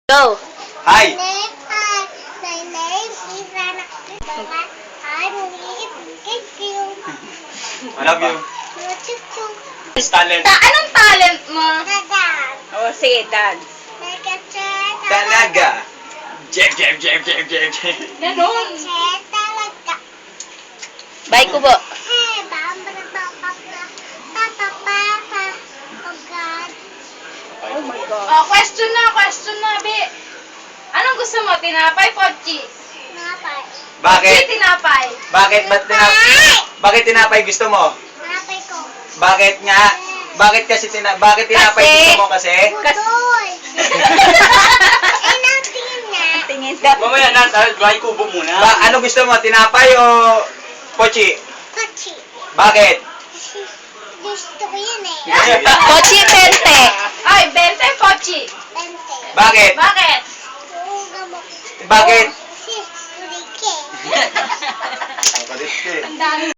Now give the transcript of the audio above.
Go! Hi! My name is Rana. I believe you. I love you. Talent. Anong talent mo? Nagan. Sige, dance. Talaga. Jeff. Ganon. Talaga. Bye ko po. Hey, Papa. Oh God. Oh my God. Oh, question na, Bi. Anong gusto mo? Tinapay, pochi? Napay. Bakit? Pochi, tinapay. Bakit tinapay gusto mo? Napay ko. Bakit nga? Bakit tinapay gusto mo kasi? Budoy. Tingin na. Tingin ka. Mamaya na, dry kubo muna. Ano gusto mo? Tinapay o pochi? Pachi. Bakit? Gusto ko yun eh. Pochi Pente. Ay, 20, pochi. Bente. Bakit? Bakit? Oo, gamot. Bakit? Si Ulike. Ang kalit eh. Ang dami.